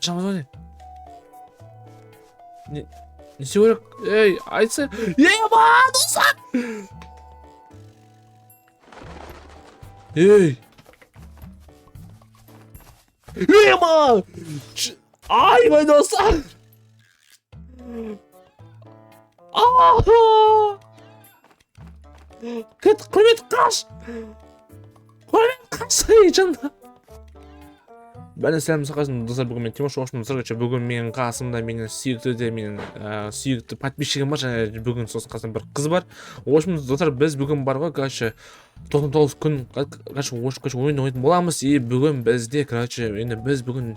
Қашамыз ба не істеу керек? Ей, айтса. Ема, достар! Ей! Ема! Ай, достар! Кет, құрмет қаш! Құрмет қаш! Жанда! Бәріне сәлем сақасын, достар, бүгін мен Тимош Оғашпен достар, бүгін менің қасымда менің сүйікті де менің сүйікті подписчигім бар, және бүгін сосын қасымда бір қыз бар. Оғашпен достар, біз бүгін бар ғой, 99 күн ойын ойнайтын боламыз, и бүгін бізде, енді біз бүгін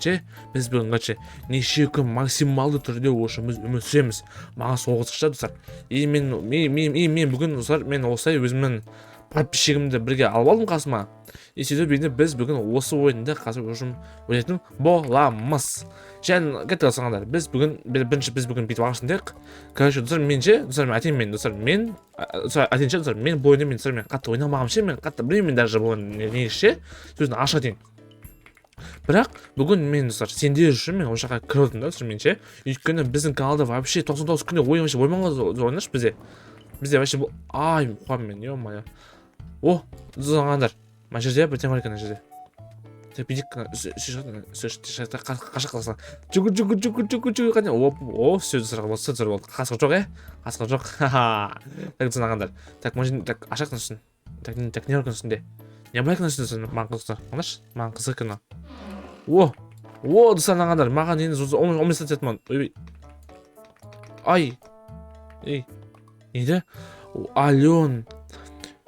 неше күн максималды түрде біз өмір сүреміз. Маған соғызықша, достар. И мен бүгін, достар, мен осылай өзімнің подписчигімді бірге алып алдым қасыма. И сөйтіп енді біз бүгін осы ойында қазір ойнайтын боламыз. Және кеттік алсаңдар, біз бүгін бүйтіп ағашындайық. Достар, мен бұл ойында мен қатты ойнамағым ше, мен қатты білмеймін даже бұл не ше, сөзін аша дейін. Бірақ бүгін мен, достар, сендер үшін мен осы жаққа кіріп отырмын да, достар, мен ше. Өйткені біздің каналда вообще 99 күнде ойын вообще оймаңыз ойнашы бізде. Бізде вообще бұл ай, қуам мен, ё-моё. О, заңандар. Мына жерде бір тема бар екен, мына жерде. Тек бидік қашақ қаласың. Жүгір қане. О, сөз болды. Қасқыр жоқ, қасқыр жоқ. Так, заңандар. Так, мына жерде так ашақ насың. Так, не бар үстінде? Не бар екен үстінде? Маған қызықтар. Қаныш? Маған қызық екен. О, заңандар. Маған енді 15 сәт етмін. Ай. Ей. Нейді? Ален.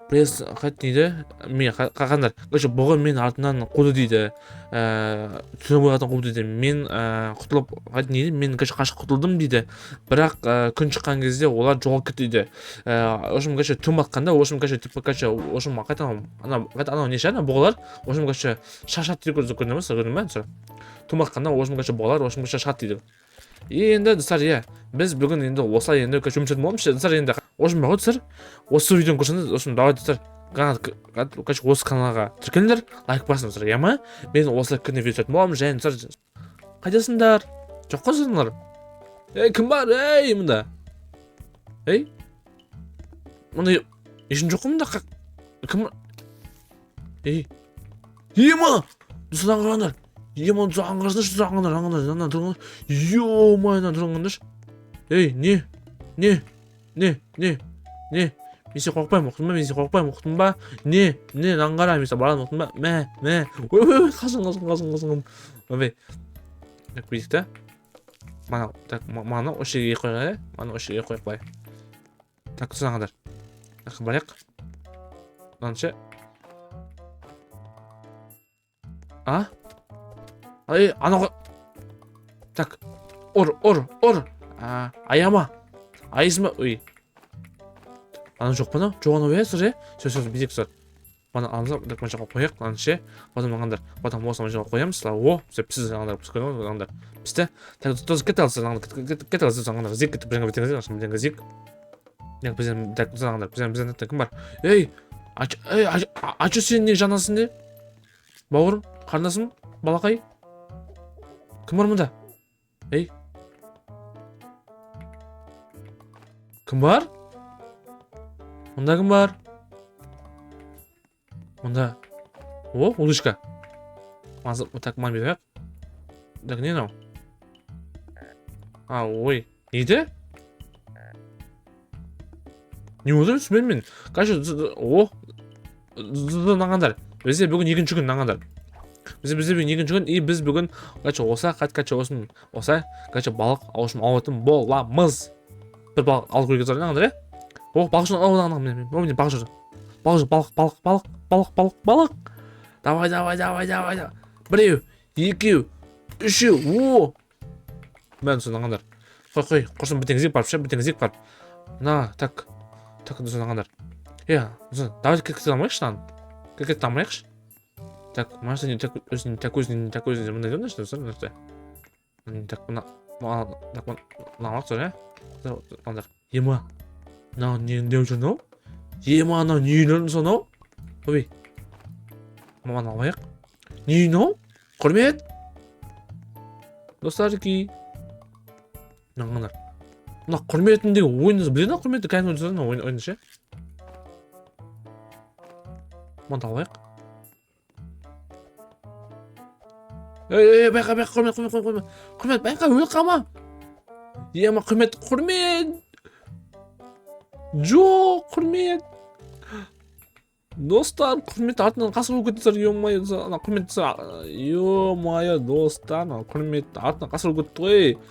Пресс қайт дейді? Мен қақандар. Бұғын мен артынан қуды дейді. Түні артынан қуды дейді. Мен құтылып қайт дейді? Мен қашық құтылдым дейді. Бірақ күн шыққан кезде олар жоғалып кетті дейді. Ошым түн батқанда, ошым анау неше ана бұғылар. Ошым шашат дейді көрді ме? Түн батқанда ошым бұғылар, ошым шашат дейді. Енді, достар, біз бүгін енді осылай енді жұмысатын боламыз. Достар, енді ошым бағы, достар, осы видеоны көрсеңіз, ошым давай, достар, осы каналға тіркеліңдер, лайк басыңыз, достар, ма? Мен осылай күнде видео түсетін боламын, және, достар, қайдасыңдар? Жоқ қосыңдар? Ей, кім бар? Ей, мұнда? Ей? Мұнда ешін жоқ мұнда? Кім бар? Ей? Ема! Достар, аңғыраңдар. Емон тұрғандар. Ё-майна тұрғандар. Ей, не? Мен сен қорқпаймын, ба? Не, аңғара, мен сен баран ұқтым ба? Мә. Ой, қасың. Ой, так, бейдік та? Мана осы жерге қойық былай. Так, тұрғандар. Так, барайық. Мынанша. А? Ай, анауға. Так, ұр. Аяма. Айызма, ой. Ана жоқ па, жоқ ана өйе, сыр, сөз, бедек сыр. Мана алымыза, так, мына жаққа қояқ, мынанша. Потом ағандар, потом осы мына жаққа қоямыз. О, пісіз ағандар, пісті. Так, кет алысыз ағандар, зек кетіп, біріңгі зек. Так, ағандар, бізден кім бар? Ей, ачу сен не жанасың де? Бауырым, қарындасым, балақай? Кім бар мұнда? Ей? Кім бар? Мұнда кім бар? Мұнда. О, улышка. Так, ман бедік. Так, не нау? Ой. Нейді? Не отырым сүмен мен? О, нағандар. Бізде бүгін екінші күн нағандар. Бізде бүгін екінші күн, и біз бүгін балық алуышым боламыз. Бір балық алып көрген зар нағандар, О, балықшын балық. Давай. Біреу, екеу, үшеу, о! Бәрін соң нағандар. Қой, құрсын бітеңізек барып. На, так, соң нағандар. Давай кекет алмайықшы, кекет алмайықшы. Так, маңышта не өзіне мұндай демді ішті, өсір, так, мына тұр, Ема, мынау не жүр, нау? Ема, анау не үйлерін сонау? Ой, маманы алайық. Не, нау? Құрмет? достарки. Наңғанар. Мына құрметіндегі ойынды біледі ма? Құрметті кәдімгі ойынды ойынды ше. Мұны алайық. Байқа, құрмет, байқа, өліп қалма. Ема, құрмет. Жоқ, құрмет. Достар, құрмет артынан қасыр болып кетті. Ё-майо, достар, құрмет артынан қасыр болып кетті ғой.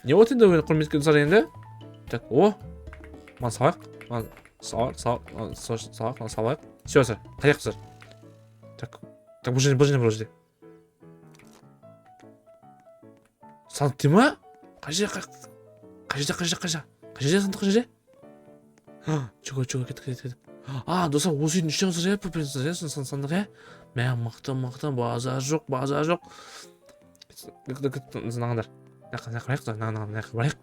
Не вот енді құрмет кетті енді? Так, о. Ман салайық. Салайық. Все, сэр. Қаяқ, сэр. Так, бұл жерде. Сандық дей ма? Қай жерде? Сандық қай жерде? Чого, кет. Достар, осы үйдің іште қысыр сандық, Мә, мықты, базар жоқ. Нағандар. Барайық.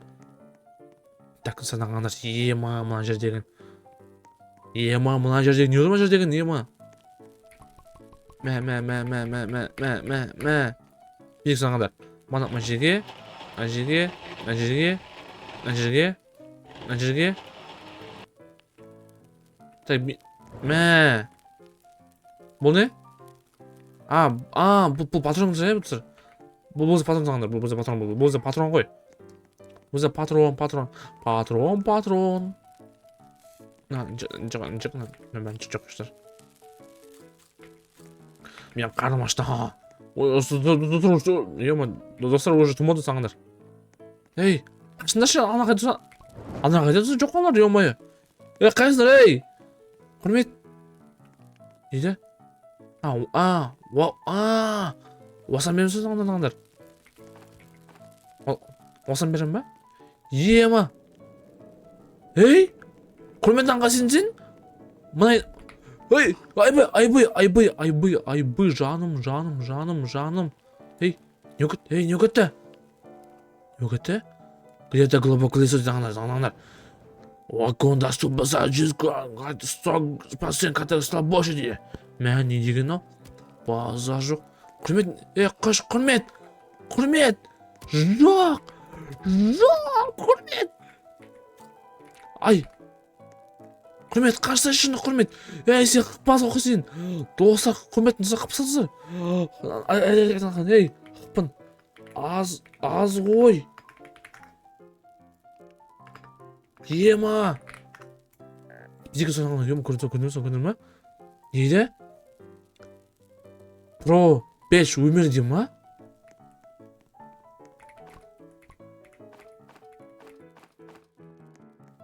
Так, нағандар. Ема, мына жердеген. Не olur mu жердеген, ема? Мә. Бек нағандар. Мына жерге. Так, мә. Бұл не? Бұл патрон жай бұтсыр. Бұл патрон саңдар. Бұл патрон ғой. Бұл патрон. Жоқ. Мен қарным ашты. Достар уже тумады саңдар. Ей, қашындашы, ана қайда жоқ олар, ё-майо. Қайсыңдар, ей? Құрмет. Нейді? Уасан берімсіз саңдар. Уасан берім ба? Ема. Ей? Құрметтен қасың сен? Мұнай... Ей, айбый, жаным. Ей, не өкетті? Где-то глубоко лесу заңдар. Вагон доступа за 100% который слабоше дейді. Мә, не деген ау? База жоқ. Құрмет, қош, құрмет. Жоқ, құрмет. Ай. Құрмет, қашса шыны, құрмет. Сен қыппаз оқы сен. Достар, құрметтің тұса қыпсызы. Ей, қыппын. Az ғой. Ема. Bizga so'rag'an yo'q, ko'rdingmi? Ne deydi? Pro 5 umir deymi?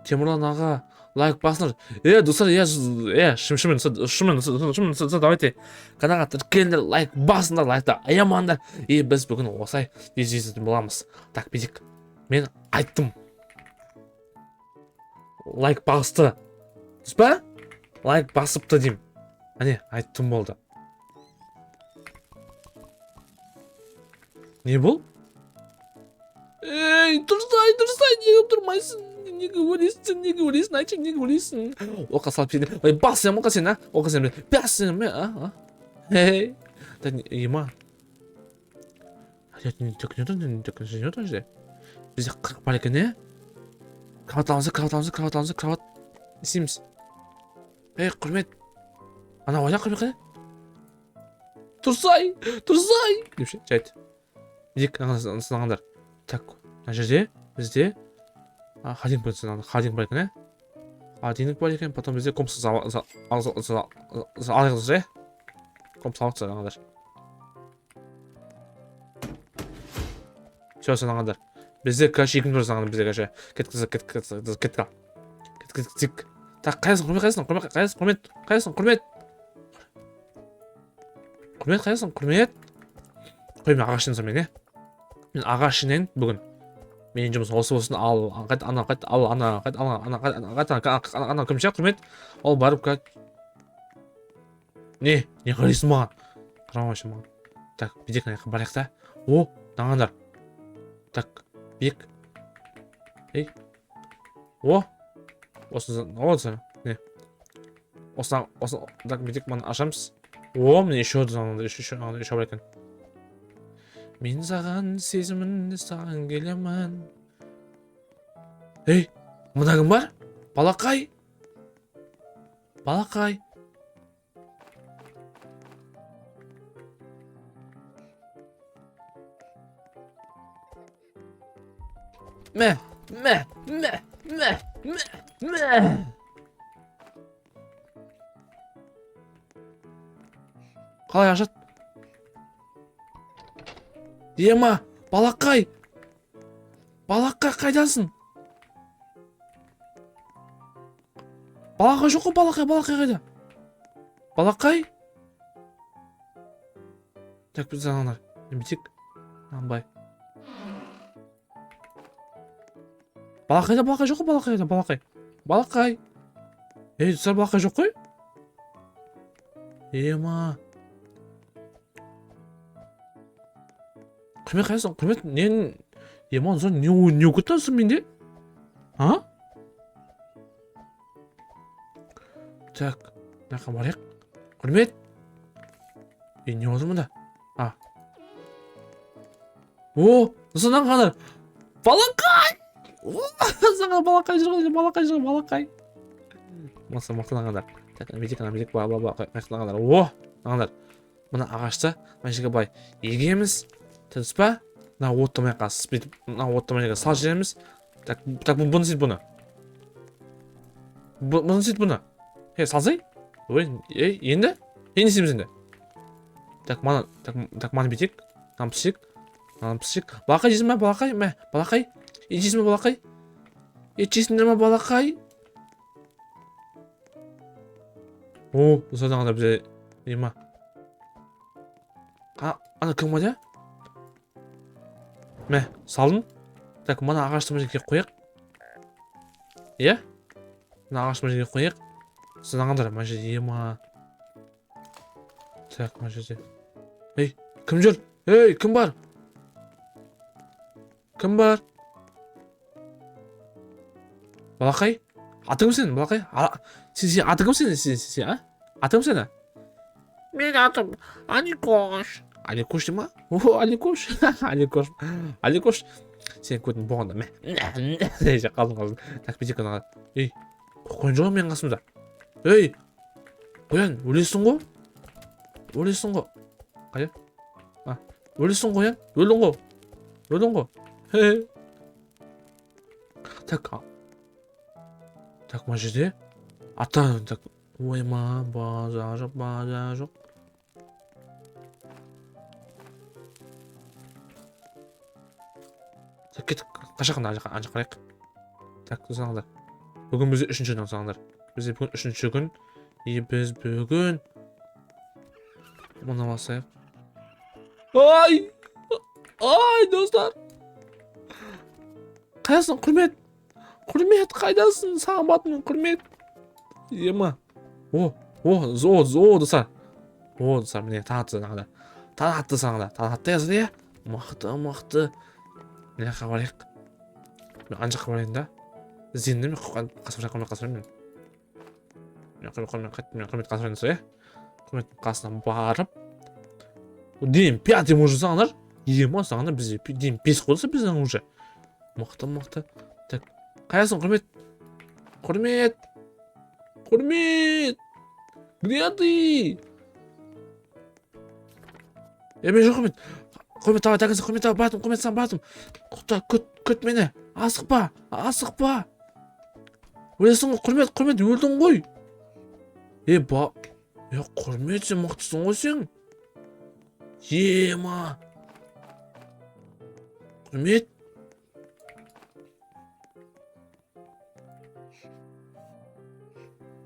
Temurlan ağa, like basыңдар. Достар, шынымен, давайте каналға тіркеліңдер, лайк басыңдар, лайкты аямаңдар. Біз бүгін осылай естетін боламыз. Так, безек, мен айттым. Лайк басты. Дұрыс па? Лайк басыпты деймін. Әне, айттым болды. Не бұл? Ей, тұрсай, неге тұрмайсың? Неге өлесің, айтшы, неге өлесің? Оқа салып сені. Ой, басым, оқа сен, Оқа сен, басым, Ей, ема. Не отыр? Бізде қырық бар екен, Кроват. Істейміз. Ей, құрмет. Ана ойна құрмет қане? Тұрсай. Депші, жайды. Дек, сынағандар. Так, мына жерде, бізде Холодильник бар екен, Холодильник бар екен, потом бізде комп алайық, комп салып сынағандар. Все, сынағандар. Бізде, короче, 2 минут сынағандар, бізде, короче. Кетті. Так, қайсың, құрмет. Қой, мен ағашын сәмен, Мен ағашынен бүгін. Менің жұмыс осы болсын, ана көмше, құрмет. Ол барып, не қарайсың маған? Қарамайшы маған. Так, бедек барайық та. О, нағандар. Так, бек. Ей. О. Осы, не. Осы, так, бедек маны ашамыз. О, мне еще бар екен. Мен саған сезімін саған келемін. Ей, мына кім бар? Балақай. Балақай. Мә. Қалай ашат? Ема, балақай. Балақай қайдасың? Балақай жоқ қой, балақай қайда? Балақай? Так, біз аңдар. Не бітек? Анбай. Балақай жоқ қой, балақай. Ей, достар, балақай жоқ қой? Ема. Құрмет қайсың? Құрмет, Ема, достар, не өкіттансың менде? А? Так, мына барайық. Құрмет. Не отыр мұнда? О, достар, қанар. Балақай! Саңа балақай жүрген, балақай. Мақтанғандар. Так, медик, мақтанғандар. О, аңдар. Мына ағашты, мына жерге былай егеміз. Түс па? Мына оттамай қас. Мына оттамай жерге сал жереміз. Так, бұны сөйт бұны. Бұны сөйт бұны. Салсай? Ей, енді? Енді істейміз енді. Так, маны бетек. Нампысшек. Балақай жесін ма, балақай? Балақай? Ет жесін ма, балақай? Ет жесіндер ма, балақай? О, осыдан ғана бізе ема. Ана кім ба да? Салдың? Так, мана ағашты мына жерге қояқ. Е? Мына ағашты мына жерге қояқ. Осыдан ғана мына жерде ема. Так, мына жерде. Ей, кім жүр? Ей, кім бар? Кім бар? Балақай? Атың сен, балақай? Сен атың сен, а? Атың сен, а? Мен атым Аликош. Аликош дей ма? О, Аликош. Аликош. Сен көтін болғанда. Қалдың. Так, бетек қана. Ей, қойын жоқ мен қасымда. Ей, қоян, өлесің ғой? Қайда? Өлесің қоян? Өлдің ғой? Так, мына жерде аттан, так, ойма, база жоқ. Так, кеттік, қашақында анша қарайық. Так, саңдар. Бүгін бізде 3-ші күн саңдар. Бізде бүгін 3-ші күн. Біз бүгін мұны басайық. Ай, достар. Қайдасың, құрмет? Құрмет, қайдасың? Саған батымын, құрмет. Ема. О, достар. О, достар, міне, таң атты саңда. Таң атты язды, е? Мақты. Міне қабарайық. Мен анша қабарайын да. Зенді мен қасырайын. Мен құрмет қасырайын сол, е? Құрмет қасынан барып. Дейін 5 уже саңдар. Ема саңдар бізде дейін 5 қодысы біздің уже. Мақты. Так, қаясың, құрмет? Где ты? Мен жоқ, құрмет давай, тағызы, құрмет давай, құрмет сан батым. Құтта, күт мені. Асықпа. Өлесің ғой, құрмет, өлдің ғой. Құрмет, сен мықтысың ғой сен. Ема. Құрмет.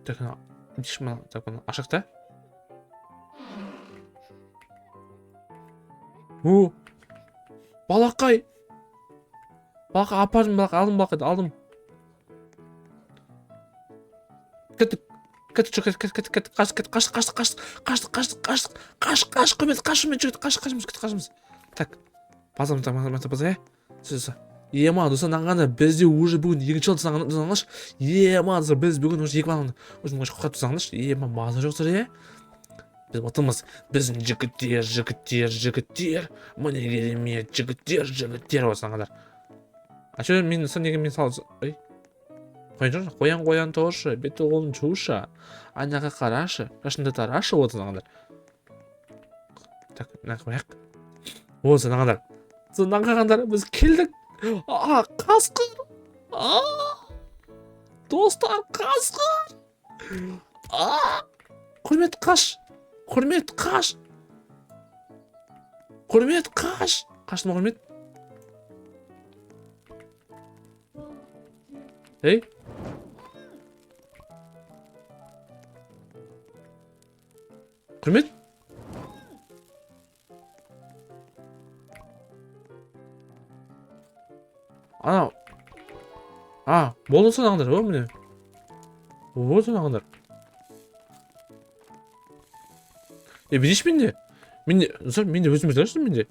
Так, ашықта. О, балақай. Апардым, алдым. Кеттік, қашық. Так, базамыз, Ема, достар, нағаны бізде уже бүгін 2-ші алды саңғаныш. Ема, достар, біз бүгін уже 2 баланы. Уже мұнға қоқат тұсаңдыш. Ема, база жоқ сыр, Biz batımız. Bizim жігіттер. Міне керемет жігіттер осыған қадар. Ачы мен неге мен салып ой. Қоян тошы, беті қолын жуушы. Айнаға қарашы, шашыңды тарашы осыған қадар. Так, мына қояқ. Осыған қадар. Содан қағандар біз келдік. Қасқыр. Достар, қасқыр. Құрмет қаш. Қаштың құрмет. Ей. Құрмет. Ана. Болды санағандар, міне. Болды санағандар. Білеш менде? Менде өзім білдіршін менде?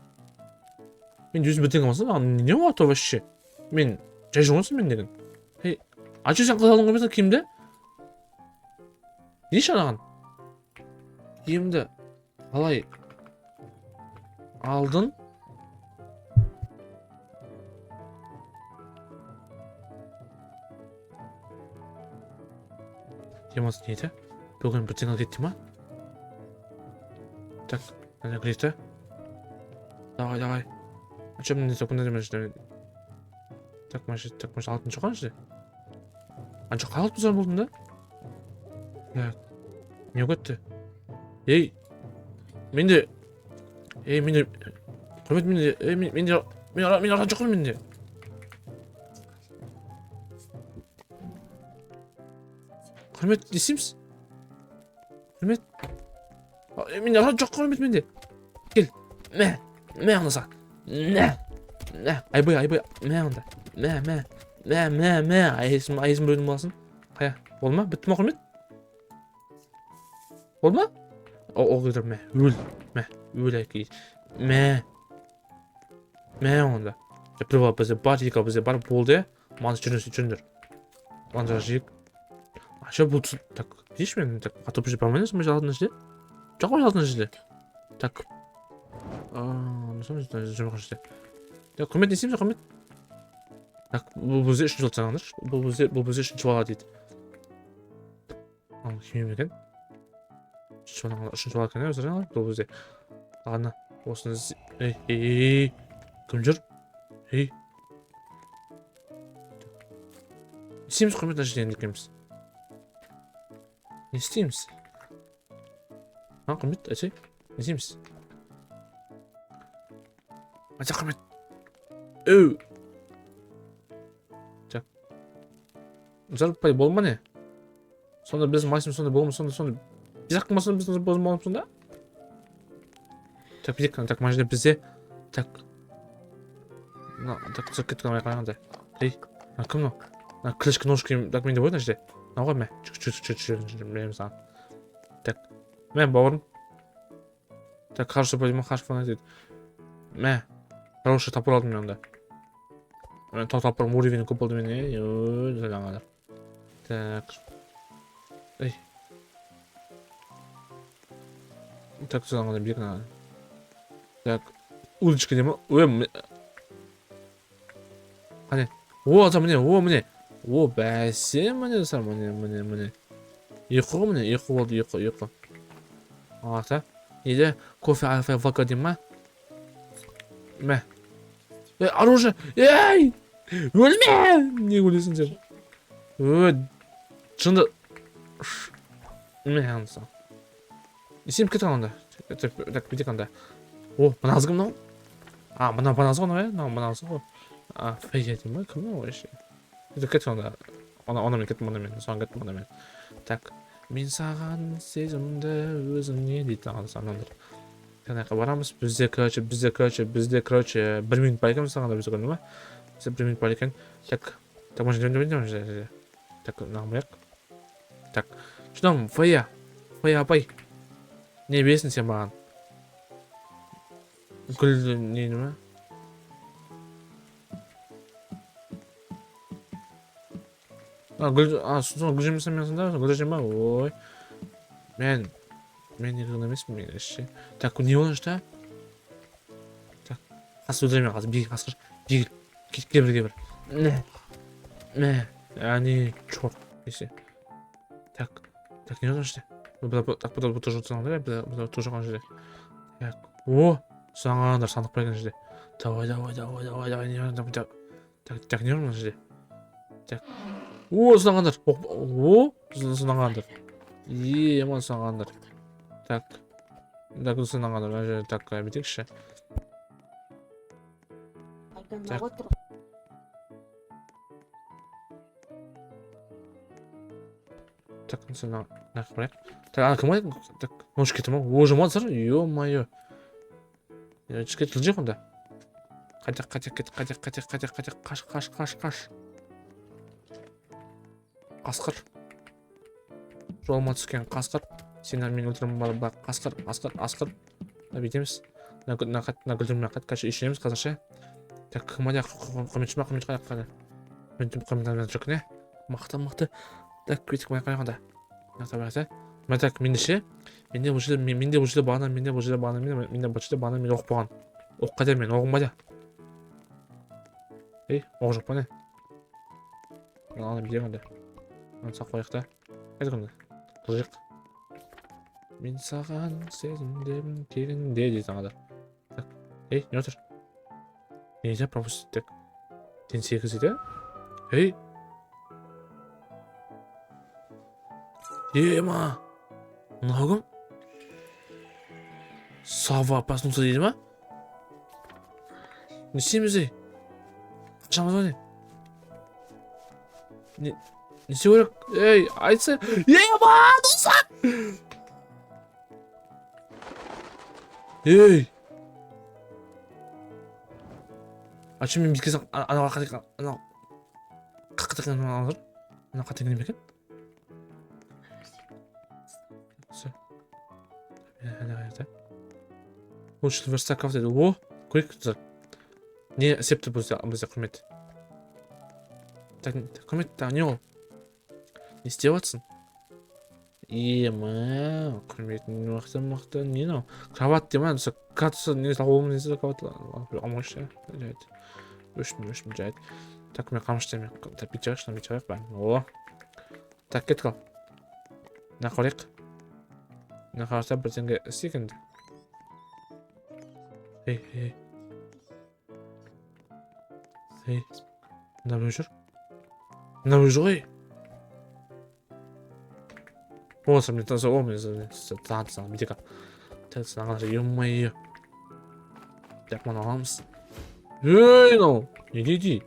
Менде өзім білдірген қамасың, не оғаты вообще? Мен жай жоңысың мен деген. Ачы сен қыз алдың қоймаса киімді? Не шанаған? Киімді қалай алдың? Демасы нейді? Бүгін бірден кетті ма? Так, она говорит, давай. А что мне так надо? Так, может, алтын жоған же? А что, қалып бұзар болдың да? Так, не өтті? Ей, менде, құрмет менде, мен алтын жоқпын менде. Құрмет, десеміз? Құрмет? Мен алтын жоқ құрмет менде. Кел, мә онда айбай, мә онда. Мә, айсым бөлдің боласын. Қая, бол ма? Бітті ма құрмет? Бол ма? Ол кедір, өл әкей. Мә онда. Бір бізде бар, екі бізде бар болды. Маңыз жүріндір. Маңыз жиік. Аша бұл тұсын, так, дейш мен, так, атып жүр бармайнасың ба жалатын іште? Жоқ қой жалатын іште. Так. Жұмақ іште. Так, құрмет несейміз, құрмет? Так, бұл бізде үшінші жол саңаңдар. Бұл бізде үшінші бала дейді. Кемем екен? Үшінші бала екен, өзір жаңалар? Бұл бізде. Ағана, осыны... Ей, кім жүр? Ей. Несейміз, құрмет, нәжден екенбіз. Не істейміз? Құрмет, әсей? Не істейміз? Әсей, құрмет. Өу! Так. Зарыппай болма не? Сонда біздің майсым сонда болма, сонда... Біз аққын басында біздің болма сонда? Так, бидек, так, мажда бізде... Так... Так, тұсыр кеткен ай қарағанда. Ей, кім но? Клешкі ножки, так, менде бойды әжде? Науға мә? Чүк, саған. Так, мә, бауырым. Так, қаршы бөліме, қаршы фон айтады. Мә, хороший тапыр алдым мен онда. Мен тапырым уровені көп болды мен, жаңағадар. Так. Ей. Так, жаңағадар бек нағадар. Так, удочка деме? Қане? Міне. Бәсе, міне. Ұйқы міне, ұйқы болды, ұйқы. Ата, неде кофе альфа вака дейм ма? Мә. Оружие! Ей! Өлме! Не өлесің сен? Шынды... Мә, аңдыса. Есем кеткен анда. Так, бедек анда. Мына азғы мынау? Мына азғы ғой, мына азғы ғой. Фейя дейм ма? Кім мынау еші? Кеткен анда. Она мен кеттім, соған кеттім, мен. Так, мен саған сезімді өзіңе дейді аңдыр. Тәнәқі барамыз, бізде, короче, 1 минут бар екен сағанда бізде көрді ма? Бізде 1 минут бар екен. Так, может, демейді. Так, нағымаяқ. Так, шыдам, Фейя апай. Не бесін сен маған? Гүлді нейді ма? Гүл жемесем мен сонда? Гүл жем ба? Ой. Мен мен ерген емеспін мен ше. Так, не болған işte? Так, қасқыр өлтіремін қазір. Бегіл қасқыр. Бегіл. Кебір. Не. Яғни чорт. Несе. Так, не болған işte? Так, бұл тоже отсаңдар, бұл тоже қалған жерде. Так, о, саңғандар сандық бар екен жерде. Давай, так, не болған жерде? Так, о, сынағандар. О, сынағандар. Еман сынағандар. Так, сынағандар. Так, бітекші. Так, нахуй брать. Так, кім айтын? Так, может кетті ма? О, жаман сыр? Ё-моё. Чекай, тіл жек онда. Қайтақ. Қаш. Қасқыр. Жолыма түскен қасқыр. Сен мен өлтірім бар. Қасқыр. Бүйтеміз. Гүлдірмей қайт. Қазір үйшінеміз қазірше. Так, кімде құрметші қаяқ. Мен жүк не? Мықты. Так, көйтік май қаяқында. Так, менде ше? Менде бұл жерде бағана, менде оқ болған. Оқ қайда мен, оғым байда. Оқ жоқ па не? Ана бейден қандай. Сақ қойықта. Қайда қандай? Қойық. Мен саған сезімдерім тегінде дейді аңада. Так, не отыр? Не дейді, пропуститтік. Ден 8 дейді? Ема! Мынау кім? Сава проснулся дейді ма? Не істейміз ей? Қашамыз ба не? Не істеу керек? Айтса! Ема! Достар! Ачы мен біткесін анауға қатекен анау қақтекен анау қатекен екен? Лучше верстаков деді. О, көрейік тұзар. Не септі бізде құрмет. Так, құрмет, не ол? Не істеп атсың? Ема, құрметін мықты. Не нау? Кроват дема, катысы не тауылым несі кроват. Алмайшы. Өшім жайд. Так, мен қамыштаймен. Так, бит жағайық бәрін. О. Так, кет қал. На қорек. На қарса бірденге істекенді. Эй. Мына біреу жүр ғой. Осы мен таза мен танытсаң битека. Танытсаң ағашы, ё-моё. Так, мұны аламыз. Нау, не дейді?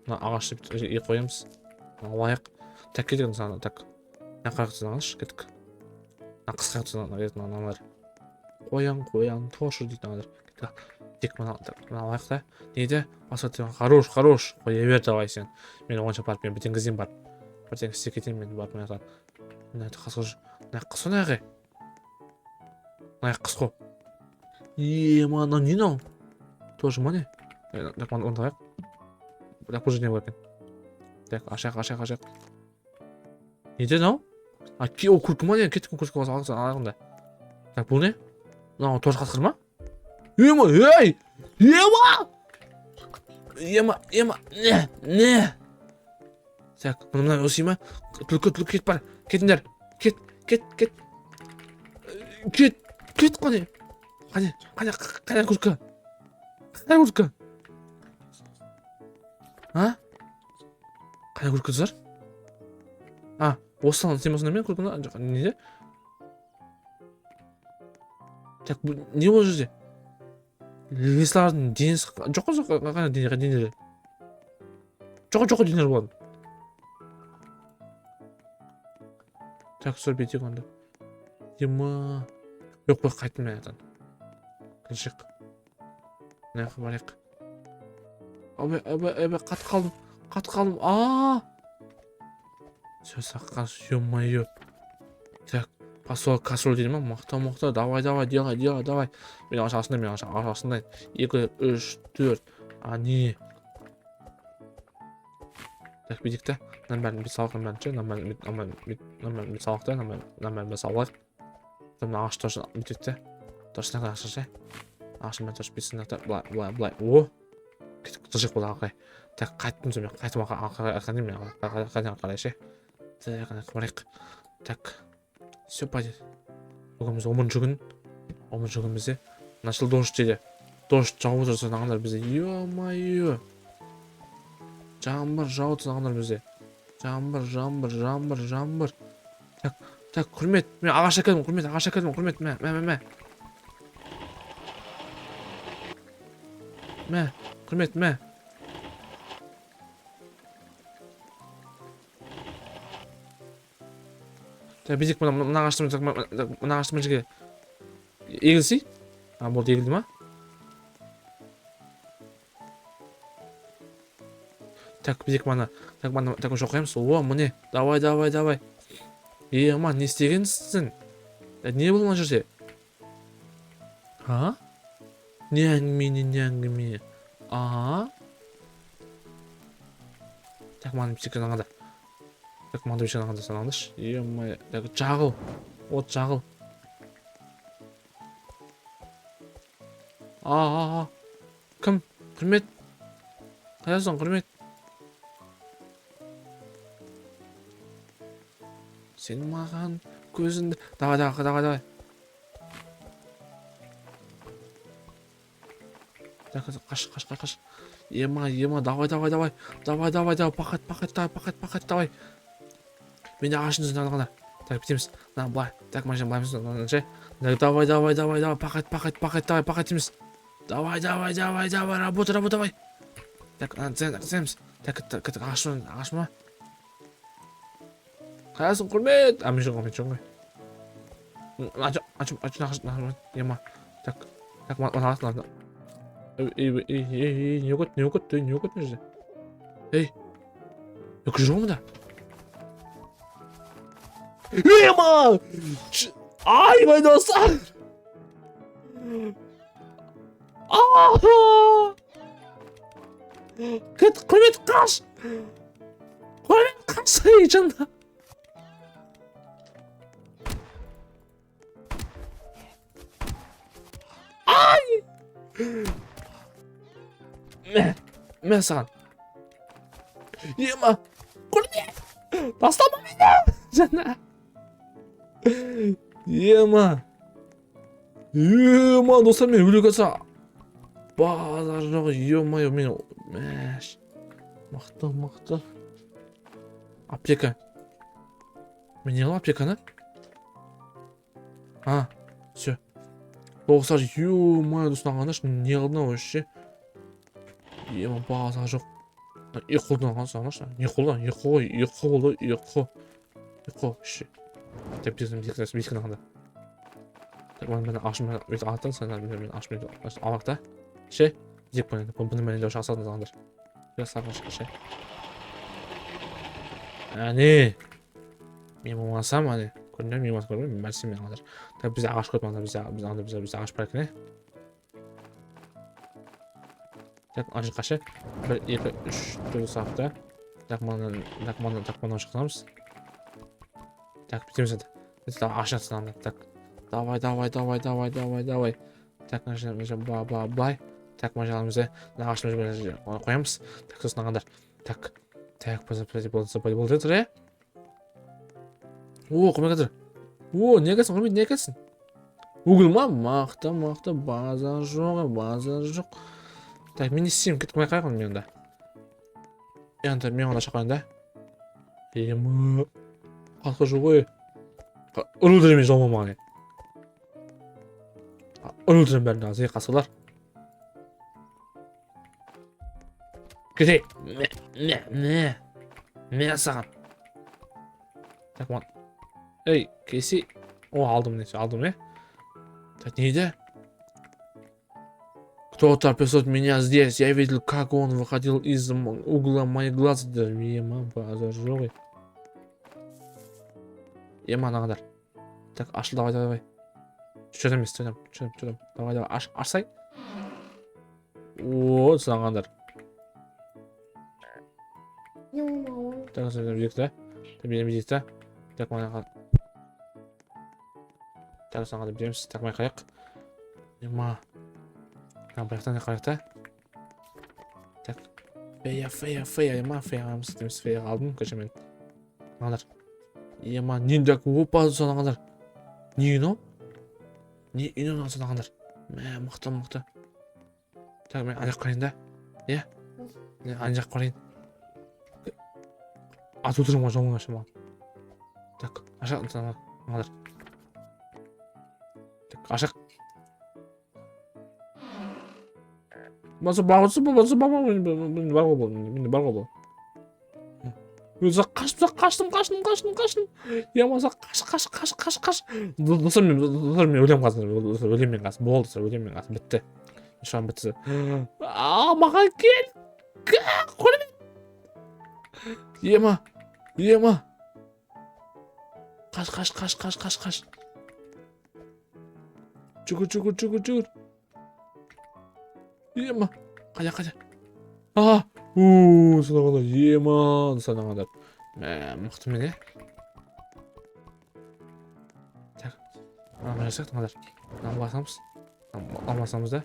Мына ағашты қоямыз. Алайық. Так, кеткен саған, так. Мына қайықтысын ағаш, кеттік. Мына қысқа қайықтысын аналар. Қоян, тошы дейді аналар. Тек мына алайық та. Нейді? Басатымен, хорош. Қоя бер давай сен. Мен оңанша барып, мен бітенгізден барып. Бірден істе кетейін мен барып мына қасқыр жүр. Мына қыс қой ағай. Мына қыс қой. Мана не нау? Тоже ма не? Так, оны қайық. Так, бұл жерден бар екен. Так, ашақ. Неде нау? О, күркі ма не? Кеттік күркі басы алғанда. Так, бұл не? Мынау тоже қасқыр ма? Не? Так, мына өсей ма? Түлкі кет бар. Кетіңдер. Кет. Қане. Қане күркі. Қане күркі тұзар? Осыдан сен мен күркіні неде? Так, не бұл жерде? Леслардың денесі жоқ қана денелер. Жоқ денелер болады. Так, сор бетек онда. Ема. Yok қайттым мен атан. Кілшік. Нәқы барайық. Абай, қат қалдым. Сөз аққан, ё-моё. Так, посол касрол дейді ма? Мақта. Давай, делай. Мен ашасындайын. 2, 3, 4. Не. Так, бедік та. Нан бәрін бет салқын бәрін ше. Нормально салақта, нормально салақ. Мына ағаш тоже бүйтеді. Точно ағаш. Ағашымен тоже бітсін. Былай. О! Кетіп қылжық болды ағай. Так, қайттым мен. Қайтып қарай ше. Қарайық. Так. Все пойдет. Бүгін біз 10-ші күн. 10-ші күн бізде. Начал дождь дейді. Дождь жауып жатыр сағандар бізде. Ё-моё. Жаңбыр жауып сағандар бізде. Жаңбыр. Так, құрмет. Мен ағаш әкелдім, құрмет. Мә. Мә, құрмет, мә. Так, безек мына ағаштың жерге егілсей. Болды, егілді ма? Так, безек мана. Так, жоқ қоямыз. О, міне. Давай. Ман, не істегенсің? Не бұл мына жерде? А? Не әңгіме. А? Так, мана безек аңғада. Так, мана безек аңғада санаңдыш. Е-май. Так, жағыл. От жағыл. Кім? Құрмет? Қаясың, құрмет? Сен маған көзіңді... Давай. Қаш. Ема, давай. Пақат, давай. Мен ағашын үзін алғана. Так, бітеміз. Былай. Так, машин былаймыз. Давай. Пақат еміз. Давай. Работа, давай. Так, зәміз. Так, ағаш ма? Қаясың, құрмет? Мен жоғын ғой. Ачым, ема. Так, мана ағасын. Не өкет мына жерде? Өкіл жоқ мұнда? Ема! Айбай достар! Құрмет, қаш! Жанда! Мә саған. Ема! Құрмет! Тастама мені! Жана! Ема! Достар, мен өлі қалса. Базар жоқ, ема, мен... Мәш. Мықты. Аптека. Мен не қылам аптеканы? Все. Достар, ема, достағанаш, не қылдың өшше? Ема, базар жоқ. Ұйқылдан қалсаңаш. Ұйқы болды. Үші. Так, бескін ағында. Так, мен ашымын өйті аттың, мен ашымын алақта. Ше? Дек бұны мен де шақсадыңыз ағандар. Сағын ше. Әне! Мен болмасам, әне. Көрінем, мен болмасам көрінем, мен бәрсем мен ағандар. Так, біз ағаш көріп ағандар, біз ағаш парекіне. Так, ажы қашы. 1, 2, 3, 4 сақта. Так, маңнан шықсанамыз. Так, бітеміз әді. Ашын атсынағанда. Так, давай. Так, былай. Так, мажалымызды ағашымызды қоямыз. Так, сосын ағандар. Так, болды тұр, О, қымай қадыр. О, не кәсін? Угіл ма? Мақты, базар жоқ. Так, мен не істеймін, кетіп қымай қайғын мен онда. Мен онда шақырайын да. Ема. Қалқы жоқ. Ұрылдырымен жалмамаған. Ұрылдырын бәрін азай қасылар. Кетей. Мә саған. Так, ман. Эй, кесі. Алдым, не? Так, нейді? Кто-то описал меня здесь. Я видел, как он выходил из угла моих глаз. Ема, базар жоқ. Ема, нағадар. Так, ашыл, давай. Что там есть? Давай. Ашсай. О, сағандар. Так, бекті. Бекті. Так mana так sana da bilemiz. Takmay kayak. Ema. Kan bayaktan kayakta. Tak. Feya ema feya almış temiz feya aldım kaçamayın. Alır. Ема ninja опа sana alır. Niye no? Niye inan sana alır? Mıhtı. Tak ben ancak karayın da. Ya. Ancak karayın. At oturma 정말 aşama. Tak aşağı sana alır. Tak aşağı. Masa bağırsa beni bağırma bu. Yoksa kaçtım. Ya masa kaç. Dostlarım ölüm kazanır. Ölüm ben kazanır. Oldu sen ölüm ben kazanır. Bitti. Şu an bitti. Bana gel. Koyma. Yema. Kaç. Çukur. Yema. Kaça. Sana kadar yema. Sana kadar. Mıhtı mı ne? Tak. Yapsak ne kadar? Almasamız da.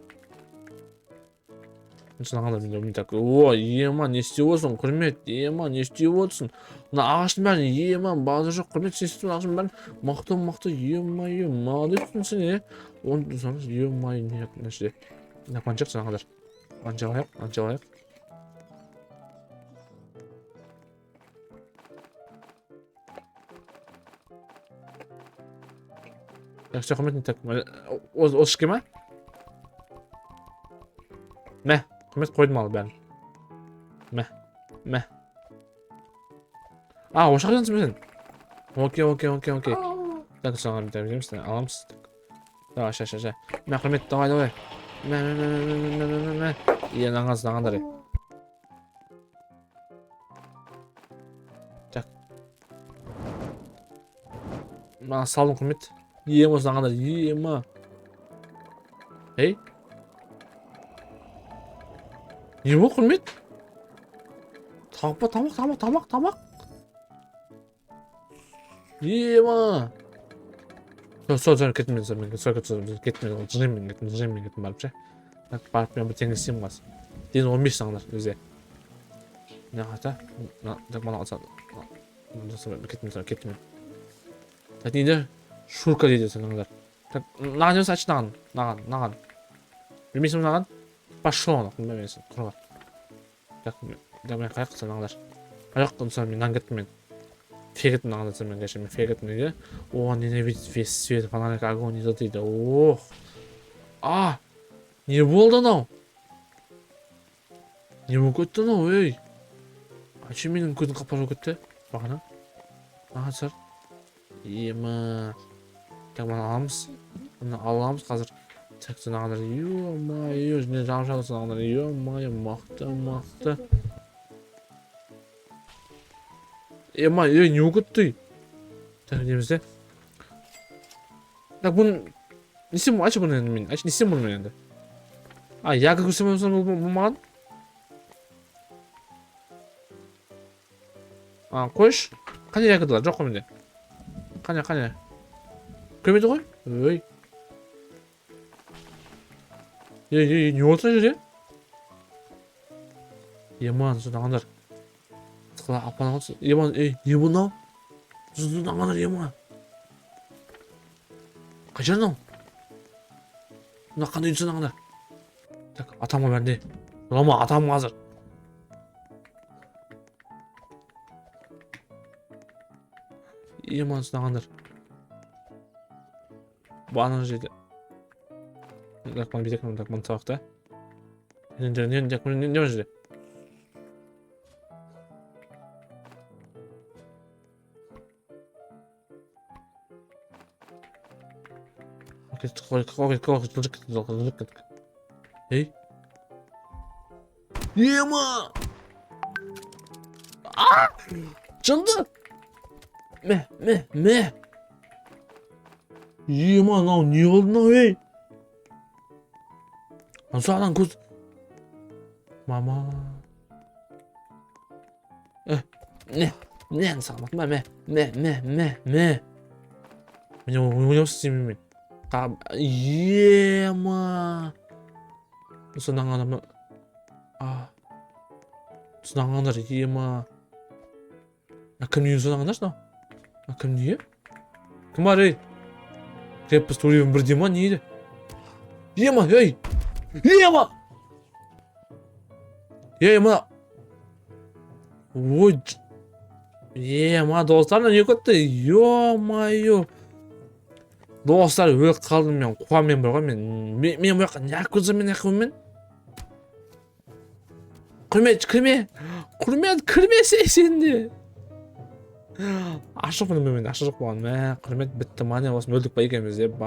Sana kadar bilmiyorum. Tak. Yema ne istiyorsun? Kurmet. Yema ne istiyorsun? Ağaçın ben yema. Bazı çok kurmet istiyorsun. Ağaçın ben mıhtı. Yema. Mağdursun seni. Onu sonra yema. Ne yapacak? Ne yapacak sana kadar? Anca ayak. Yakışık Ahmet ne takım? O şıkkıma? Meh. Ahmet koydum al ben. Meh. O şarkı yansın. Okey. Tak sonra bir tane misin? Alamsın. Tamam aşağı. Meh Ahmet davay. Meh. İyi nağanları. Tak. Bana saldım Ahmet. Yiyem o zaman kadar yiyem ha. Hey. Ne bu Ahmet? Tamak. Yiyem ha. Sonra gitmedim. Zırhım barıpça. Bak barıpmayan bir tengisim var. Din 15 sanırlar bize. Ne hata? Tak bana alsa. Sonra gitmedim. Tak neydi? Şurka dedi sanırlar. Так, 나가면 사치 나간. Bilmiyorsun nagan. Başla bilmiyorsun. Kurwa. Tak, ben kayak sanırlar. Ayak konusunda ben gitmedim. Fiyat nagan ben geçtim. Fiyat neydi? O ne bir свет falan agonizatıydı. Oh. Ne oldu lan? Ne bu kötü lan ey? Açayım benim gözüm kapalı kötü. Bakana. Sar. Yema. Tak bana alamız. Bunu alamız hazır. Tak sınavları yiyor. Ne ramşalı sınavları yiyor. Mıhtı. Yema ne kötü. Tak elimizde. Tak bunun isim aç bunu yani. Aç isim bunu yani. Yakı küsümüzden bulmadan. Koş. Kanya yakıdılar. Çok komedi. Kanya. Görmedi koy. Öy. Ne oldu şuraya? Yaman sudanlar. Sıkıla apana olsun. Yaman ne bu lan? Sudanlar yaman. Kaçırdın mı? Ne kadar sudanlar. Tak atama bende. Ama atam hazır. Yaman sudanlar. Bu anın şeydi. Bak bir dakika bak mutfakta. Ne oldu? Koy. Hey. Yema. Candı. Meh. Yema lan niye oldu lan hey? Nasıl lan kız? Mama. Ne? мен салмақ мә мен ойнап істеймін мен. Ема содан адамдар сынағандар ема кім не сынағандар мынау кім не кім бар ей крепость уровень 1 ма не еді ема ей ема ой ема достар не көтті ё-моё достар өліп қалдым мен қуаммен бар ғой мен бұл жаққа не көзіммен ақыммен кірмесе сен де ашық болған мә құрмет бітті мане осыны өлдік па екенбіз деп